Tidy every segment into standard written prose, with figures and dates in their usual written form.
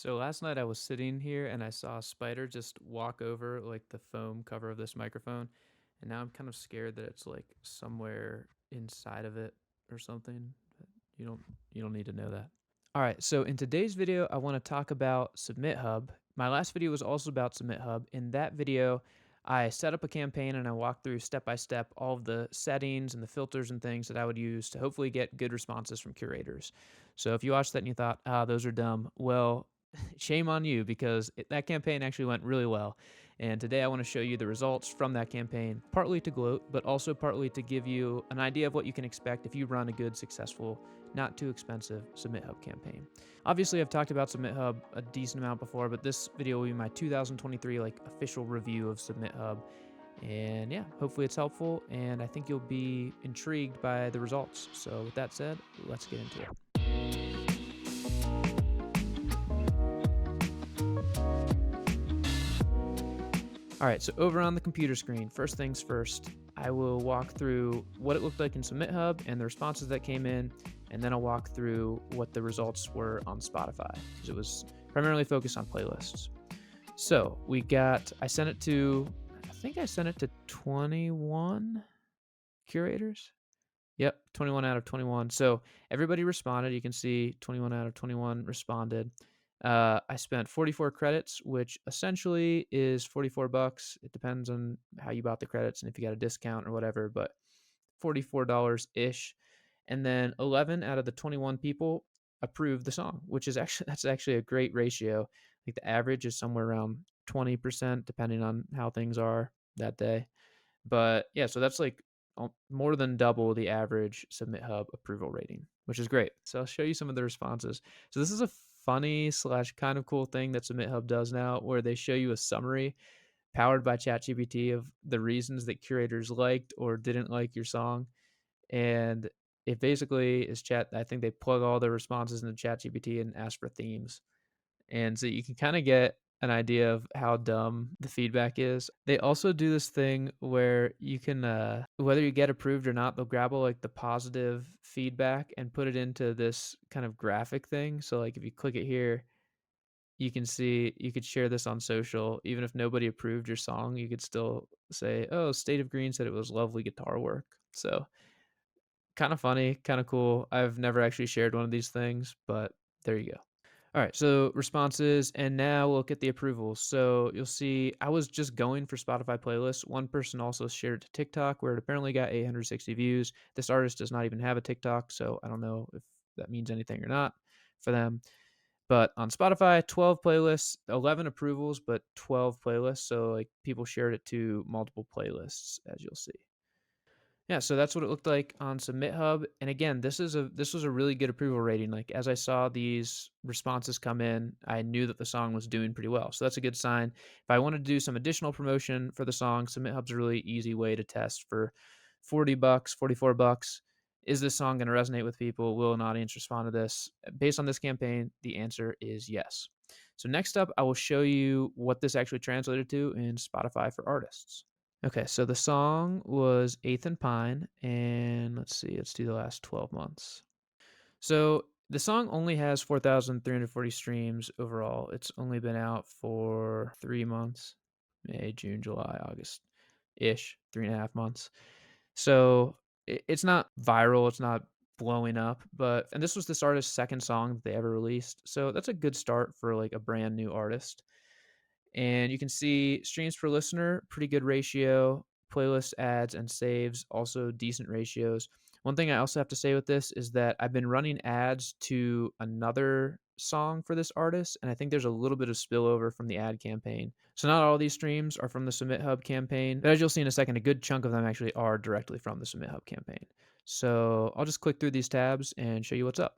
So last night I was sitting here and I saw a spider just walk over like the foam cover of this microphone, and now I'm kind of scared that it's like somewhere inside of it or something. But you don't need to know that. All right, so in today's video, I want to talk about SubmitHub. My last video was also about SubmitHub. In that video, I set up a campaign and I walked through step by step all of the settings and the filters and things that I would use to hopefully get good responses from curators. So if you watched that and you thought, those are dumb, well, shame on you because that campaign actually went really well. And today I want to show you the results from that campaign, partly to gloat, but also partly to give you an idea of what you can expect if you run a good, successful, not too expensive SubmitHub campaign. Obviously, I've talked about SubmitHub a decent amount before, but this video will be my 2023 official review of SubmitHub. And yeah, hopefully it's helpful, and I think you'll be intrigued by the results. So with that said, let's get into it. All right, so over on the computer screen, first things first, I will walk through what it looked like in SubmitHub and the responses that came in, and then I'll walk through what the results were on Spotify, because it was primarily focused on playlists. So I think I sent it to 21 curators. Yep, 21 out of 21. So everybody responded. You can see 21 out of 21 responded. I spent 44 credits, which essentially is $44. It depends on how you bought the credits and if you got a discount or whatever, but $44 ish. And then 11 out of the 21 people approved the song, which is that's actually a great ratio. Like the average is somewhere around 20%, depending on how things are that day. But yeah, so that's like more than double the average SubmitHub approval rating, which is great. So I'll show you some of the responses. So this is a funny slash kind of cool thing that SubmitHub does now, where they show you a summary powered by ChatGPT of the reasons that curators liked or didn't like your song. And it basically is I think they plug all the responses into ChatGPT and ask for themes. And so you can kind of get an idea of how dumb the feedback is. They also do this thing where you can, whether you get approved or not, they'll grab all like the positive feedback and put it into this kind of graphic thing. So like if you click it here, you can see you could share this on social. Even if nobody approved your song, you could still say, "Oh, State of Green said it was lovely guitar work." So kind of funny, kind of cool. I've never actually shared one of these things, but there you go. All right, so responses, and now we'll look at the approvals. So you'll see I was just going for Spotify playlists. One person also shared it to TikTok, where it apparently got 860 views. This artist does not even have a TikTok, so I don't know if that means anything or not for them. But on Spotify, 12 playlists, 11 approvals, but 12 playlists. So like people shared it to multiple playlists, as you'll see. Yeah, so that's what it looked like on SubmitHub. And again, this was a really good approval rating. Like as I saw these responses come in, I knew that the song was doing pretty well. So that's a good sign. If I wanted to do some additional promotion for the song, SubmitHub's a really easy way to test for $40, $44. Is this song going to resonate with people? Will an audience respond to this? Based on this campaign, the answer is yes. So next up, I will show you what this actually translated to in Spotify for Artists. Okay, so the song was Eighth and Pine, and let's do the last 12 months. So the song only has 4,340 streams overall. It's only been out for 3 months, May, June, July, August ish, 3.5 months. So it's not viral, it's not blowing up, and this was this artist's second song that they ever released. So that's a good start for like a brand new artist. And you can see streams per listener, pretty good ratio. Playlist ads and saves, also decent ratios. One thing I also have to say with this is that I've been running ads to another song for this artist, and I think there's a little bit of spillover from the ad campaign. So not all these streams are from the SubmitHub campaign, but as you'll see in a second, a good chunk of them actually are directly from the SubmitHub campaign. So I'll just click through these tabs and show you what's up.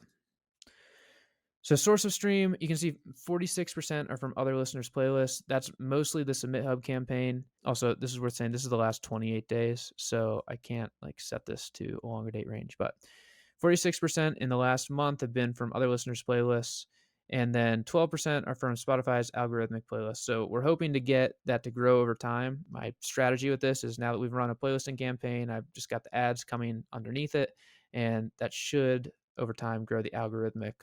So source of stream, you can see 46% are from other listeners' playlists. That's mostly the SubmitHub campaign. Also, this is worth saying, this is the last 28 days, so I can't like set this to a longer date range, but 46% in the last month have been from other listeners' playlists, and then 12% are from Spotify's algorithmic playlist. So we're hoping to get that to grow over time. My strategy with this is now that we've run a playlisting campaign, I've just got the ads coming underneath it, and that should over time grow the algorithmic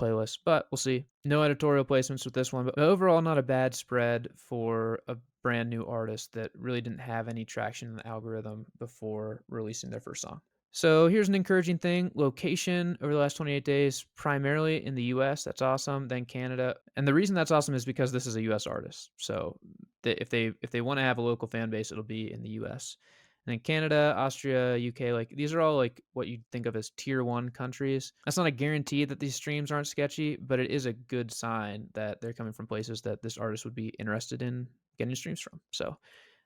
playlist, but we'll see. No editorial placements with this one, but overall not a bad spread for a brand new artist that really didn't have any traction in the algorithm before releasing their first song. So here's an encouraging thing. Location over the last 28 days, primarily in the US. That's awesome. Then Canada. And the reason that's awesome is because this is a US artist. So if they want to have a local fan base, it'll be in the US. And then Canada, Austria, UK, like these are all like what you'd think of as tier 1 countries. That's not a guarantee that these streams aren't sketchy, but it is a good sign that they're coming from places that this artist would be interested in getting streams from. So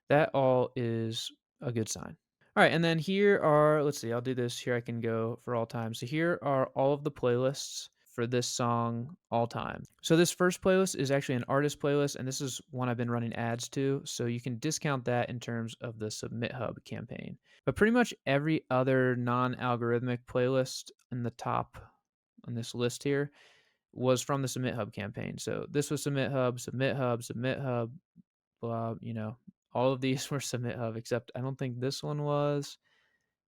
that all is a good sign. All right, and then here are, let's see, I'll do this. Here I can go for all time. So here are all of the playlists for this song all time. So this first playlist is actually an artist playlist, and this is one I've been running ads to. So you can discount that in terms of the SubmitHub campaign. But pretty much every other non-algorithmic playlist in the top on this list here was from the SubmitHub campaign. So this was SubmitHub, blah, all of these were SubmitHub, except I don't think this one was,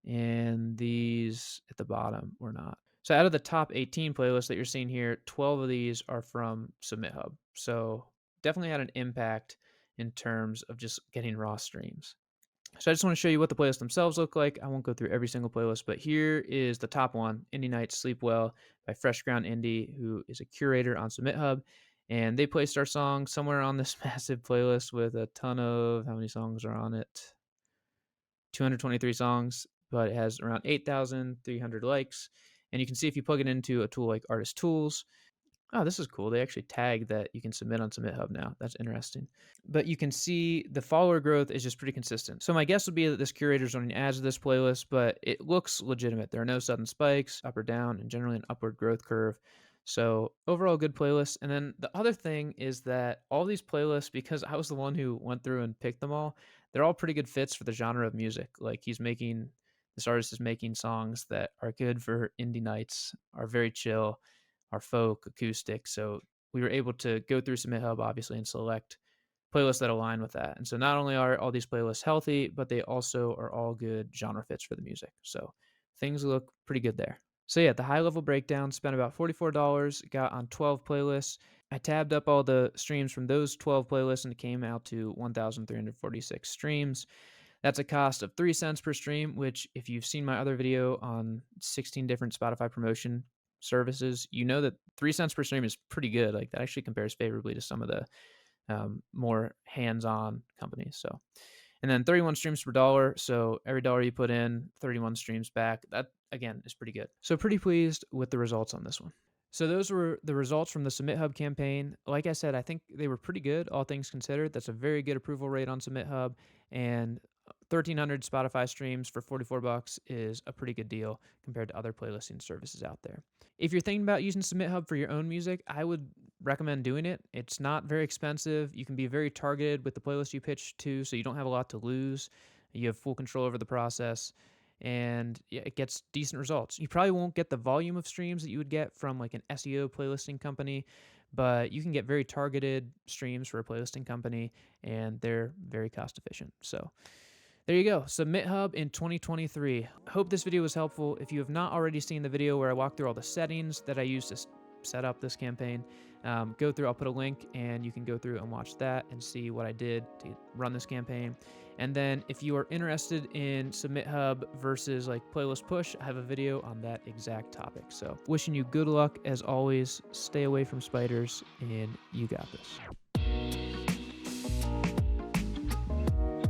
and these at the bottom were not. So out of the top 18 playlists that you're seeing here, 12 of these are from SubmitHub. So definitely had an impact in terms of just getting raw streams. So I just want to show you what the playlists themselves look like. I won't go through every single playlist, but here is the top one, Indie Nights Sleep Well by Fresh Ground Indie, who is a curator on SubmitHub. And they placed our song somewhere on this massive playlist with a ton of, how many songs are on it? 223 songs, but it has around 8,300 likes. And you can see if you plug it into a tool like Artist Tools. Oh, this is cool. They actually tag that you can submit on SubmitHub now. That's interesting. But you can see the follower growth is just pretty consistent. So my guess would be that this curator is running ads to this playlist, but it looks legitimate. There are no sudden spikes, up or down, and generally an upward growth curve. So overall, good playlist. And then the other thing is that all these playlists, because I was the one who went through and picked them all, they're all pretty good fits for the genre of music. Like this artist is making songs that are good for indie nights, are very chill, are folk, acoustic. So we were able to go through SubmitHub, obviously, and select playlists that align with that. And so not only are all these playlists healthy, but they also are all good genre fits for the music. So things look pretty good there. So yeah, the high level breakdown, spent about $44, got on 12 playlists. I tabbed up all the streams from those 12 playlists and it came out to 1,346 streams. That's a cost of 3 cents per stream, which if you've seen my other video on 16 different Spotify promotion services, you know that 3 cents per stream is pretty good. Like that actually compares favorably to some of the more hands-on companies. So, and then 31 streams per dollar. So every dollar you put in, 31 streams back. That again is pretty good. So pretty pleased with the results on this one. So those were the results from the SubmitHub campaign. Like I said, I think they were pretty good, all things considered. That's a very good approval rate on SubmitHub, and 1,300 Spotify streams for $44 is a pretty good deal compared to other playlisting services out there. If you're thinking about using SubmitHub for your own music, I would recommend doing it. It's not very expensive. You can be very targeted with the playlist you pitch to, so you don't have a lot to lose. You have full control over the process, and it gets decent results. You probably won't get the volume of streams that you would get from like an SEO playlisting company, but you can get very targeted streams for a playlisting company, and they're very cost efficient. So there you go, SubmitHub in 2023. Hope this video was helpful. If you have not already seen the video where I walk through all the settings that I use to set up this campaign, go through, I'll put a link, and you can go through and watch that and see what I did to run this campaign. And then if you are interested in SubmitHub versus like playlist push, I have a video on that exact topic. So wishing you good luck as always, stay away from spiders, and you got this.